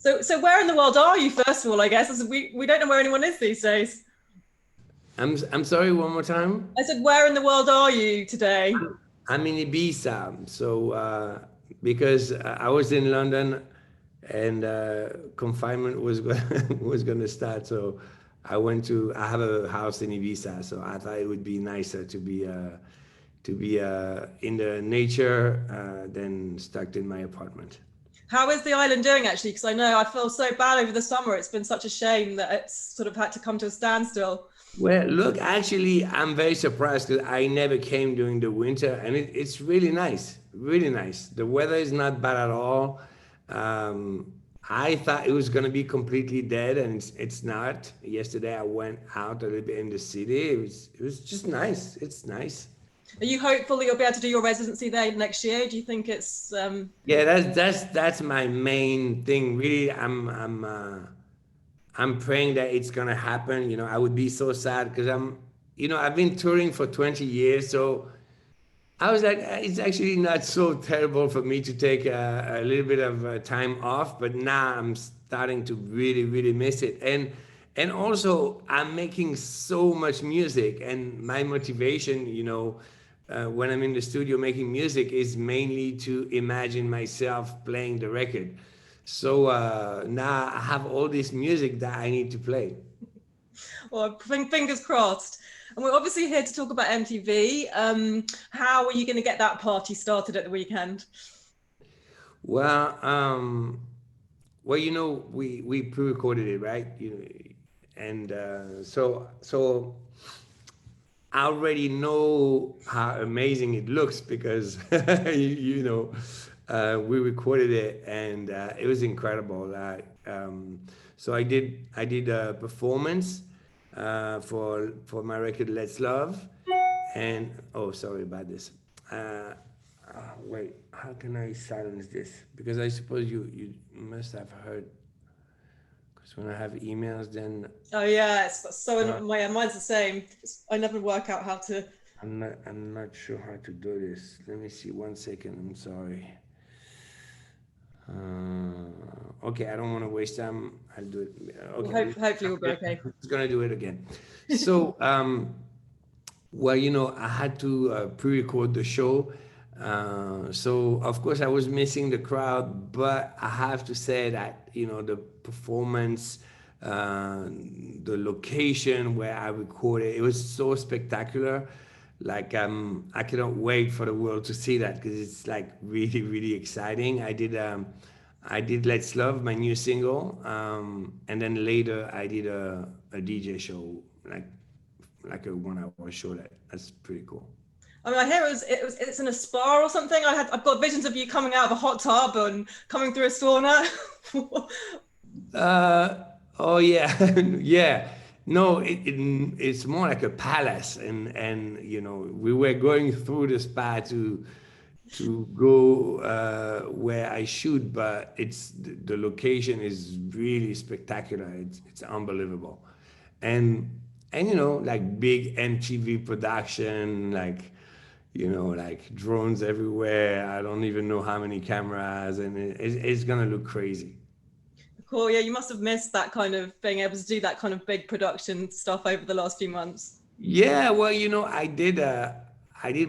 So where in the world are you, first of all, I guess? As we don't know where anyone is these days. I'm sorry, one more time. I said, where in the world are you today? I'm in Ibiza, so because I was in London and confinement was was going to start, so I have a house in Ibiza, so I thought it would be nicer to be in the nature than stuck in my apartment. How is the island doing, actually? Because I know I feel so bad over the summer. It's been such a shame that it's sort of had to come to a standstill. Well, look, actually, I'm very surprised because I never came during the winter, and it's really nice, really nice. The weather is not bad at all. Um, I thought it was going to be completely dead, and it's not. Yesterday, I went out a little bit in the city. It was just nice. It's nice. Are you hopeful that you'll be able to do your residency there next year? Do you think it's Yeah, that's my main thing. Really, I'm praying that it's gonna happen. You know, I would be so sad because I've been touring for 20 years, so I was like, it's actually not so terrible for me to take a little bit of time off, but now I'm starting to really, really miss it. And also, I'm making so much music, and my motivation, when I'm in the studio making music, is mainly to imagine myself playing the record. So now I have all this music that I need to play. or fingers crossed? And we're obviously here to talk about MTV. How are you going to get that party started at the weekend? Well, we pre-recorded it, right? And so I already know how amazing it looks because we recorded it and it was incredible. So I did a performance for my record Let's Love, and oh, sorry about this. Uh, Wait, how can I silence this? Because I suppose you must have heard. Because when I have emails, then Oh yeah, it's uh, so mine's the same. I never work out how to. I'm not sure how to do this. Let me see 1 second. I'm sorry. Okay, I don't want to waste time. I'll do it. Well, Okay, hopefully we'll be okay. I'm just gonna do it again. So, well, I had to pre-record the show. So of course I was missing the crowd, but I have to say that the performance, uh, the location where I recorded, it was so spectacular. Like I cannot wait for the world to see that because it's like really really exciting. I did Let's Love, my new single, and then later I did a DJ show, like a 1 hour show. That's pretty cool. I mean, I hear it's in a spa or something. I've got visions of you coming out of a hot tub and coming through a sauna. Uh, oh yeah, yeah. No, it's more like a palace, and we were going through the spa to go where I shoot, but the location is really spectacular. It's unbelievable, and like big MTV production, like drones everywhere. I don't even know how many cameras, and it's gonna look crazy. Cool. Yeah, you must have missed that kind of being able to do that kind of big production stuff over the last few months. Yeah, well, I did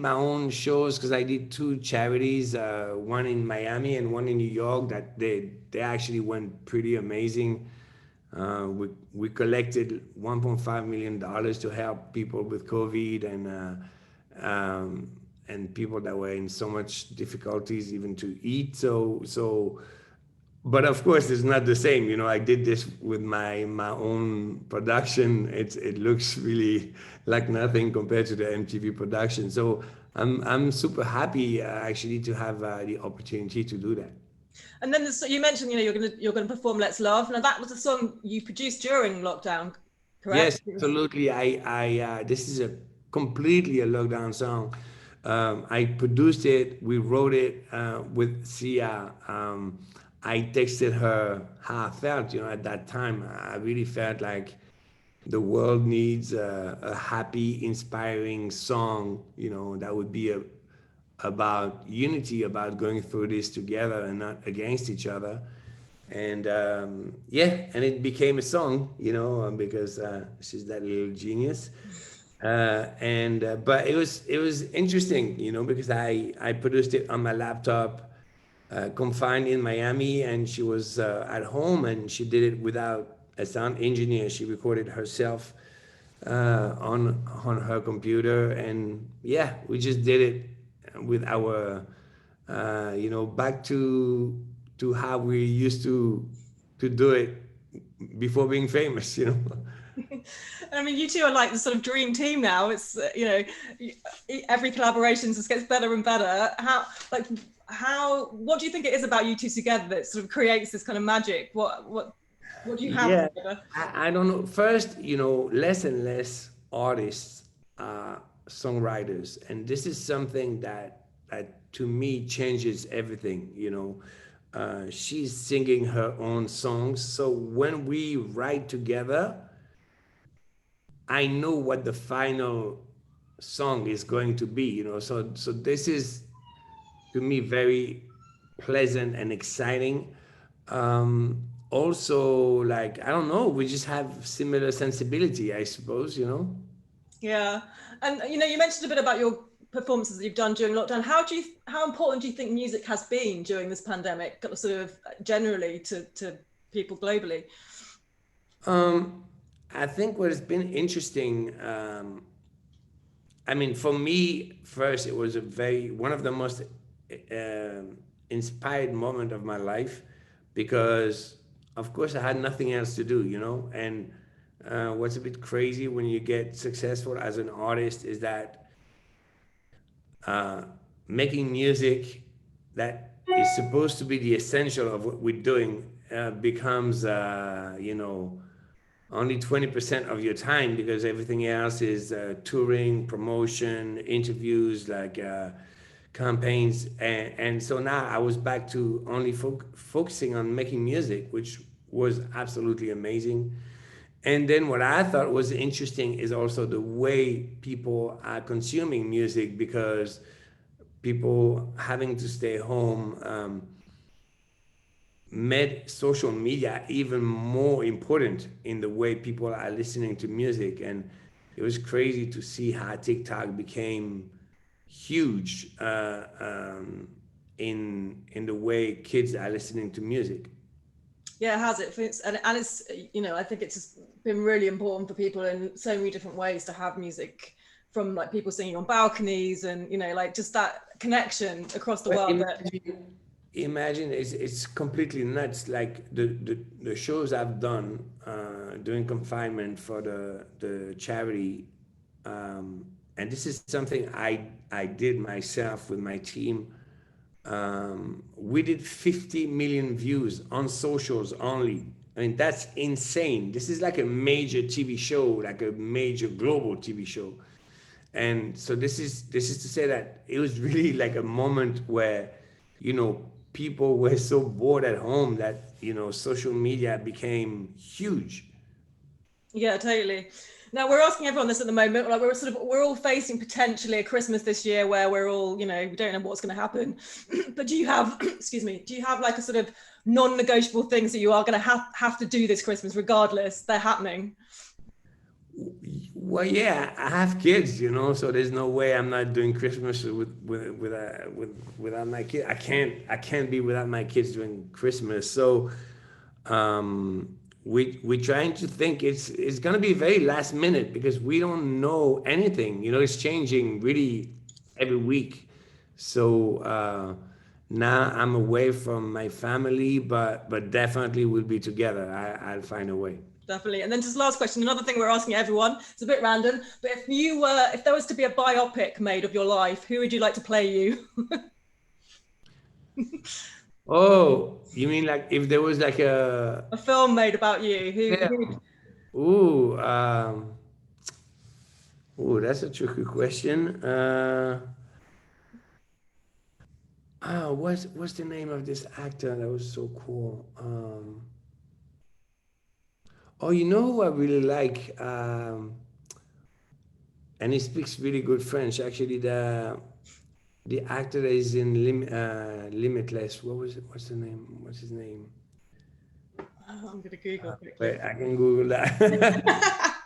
my own shows because I did two charities, one in Miami and one in New York that they actually went pretty amazing. We collected $1.5 million to help people with COVID and people that were in so much difficulties even to eat. But of course it's not the same. I did this with my own production. It looks really like nothing compared to the MTV production, so I'm super happy actually to have the opportunity to do that. And then you mentioned, you're gonna perform "Let's Love." Now that was a song you produced during lockdown, correct? Yes, absolutely. I this is a completely a lockdown song. I produced it. We wrote it with Sia. I texted her how I felt. At that time, I really felt like the world needs a happy, inspiring song. That would be about unity, about going through this together and not against each other. And yeah, and it became a song, because she's that little genius. And but it was interesting, because I produced it on my laptop, confined in Miami, and she was at home, and she did it without a sound engineer. She recorded herself on her computer, and yeah, we just did it with our, back to how we used to do it before being famous, I mean, you two are like the sort of dream team now. It's every collaboration just gets better and better. What do you think it is about you two together that sort of creates this kind of magic? What do you have Yeah, together? I don't know. First, less and less artists are songwriters, and this is something that to me changes everything. She's singing her own songs, so when we write together, I know what the final song is going to be. So this is to me very pleasant and exciting. Also, like, I don't know, we just have similar sensibility, I suppose, Yeah, and you mentioned a bit about your performances that you've done during lockdown. How important do you think music has been during this pandemic, sort of generally to people globally? um I think what has been interesting, I mean, for me, first, it was a very one of the most inspired moment of my life, because, of course, I had nothing else to do, and what's a bit crazy when you get successful as an artist is that uh, making music that is supposed to be the essential of what we're doing becomes, only 20% of your time, because everything else is touring, promotion, interviews, like campaigns. And so now I was back to only focusing on making music, which was absolutely amazing. And then what I thought was interesting is also the way people are consuming music, because people having to stay home made social media even more important in the way people are listening to music. And it was crazy to see how TikTok became huge in the way kids are listening to music. Yeah, it has it. And it's, I think it's just been really important for people in so many different ways to have music from like people singing on balconies and, like just that connection across the But world that, imagine it's completely nuts. Like the shows I've done during confinement for the charity, and this is something I did myself with my team. We did 50 million views on socials only. I mean, that's insane. This is like a major TV show, like a major global TV show. And so this is to say that it was really like a moment where, people were so bored at home that, social media became huge. yeah, totally. Now we're asking everyone this at the moment. Like we're all facing potentially a Christmas this year where we're all, we don't know what's going to happen. But do you have, excuse me, do you have like a sort of non-negotiable things that you are going to have to do this Christmas, regardless they're happening? Well, yeah, I have kids, so there's no way I'm not doing Christmas without my kid. I can't be without my kids during Christmas. So we're trying to think, it's gonna be very last minute, because we don't know anything. It's changing really every week. So now I'm away from my family, but definitely we'll be together. I'll find a way. Definitely. And then just last question, another thing we're asking everyone, it's a bit random, but if there was to be a biopic made of your life, who would you like to play you? Oh, you mean like if there was like a, A film made about you, yeah. who Ooh, that's a tricky question. What's the name of this actor that was so cool? Oh, who I really like, and he speaks really good French. Actually, the actor that is in Limitless. What's the name? What's his name? I'm gonna Google Wait, quickly. I can Google that.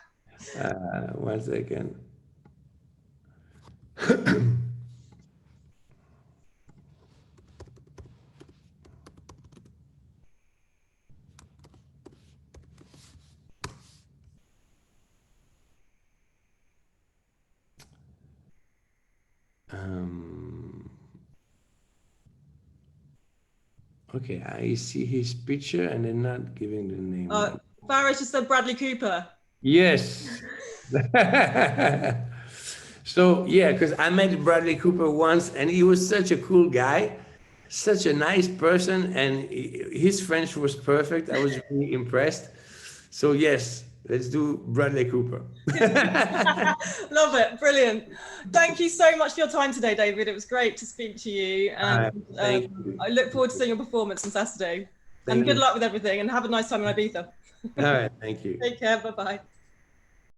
1 second. Um, okay, I see his picture and they're not giving the name. Farah just said Bradley Cooper. Yes. So yeah, because I met Bradley Cooper once, and he was such a cool guy, such a nice person, and his French was perfect. I was really impressed. So yes, let's do Bradley Cooper. Love it. Brilliant. Thank you so much for your time today, David. It was great to speak to you. And Thank you. I look forward to seeing your performance on Saturday. And Thank good you. luck with everything and have a nice time in Ibiza. All right, thank you. Take care. Bye-bye.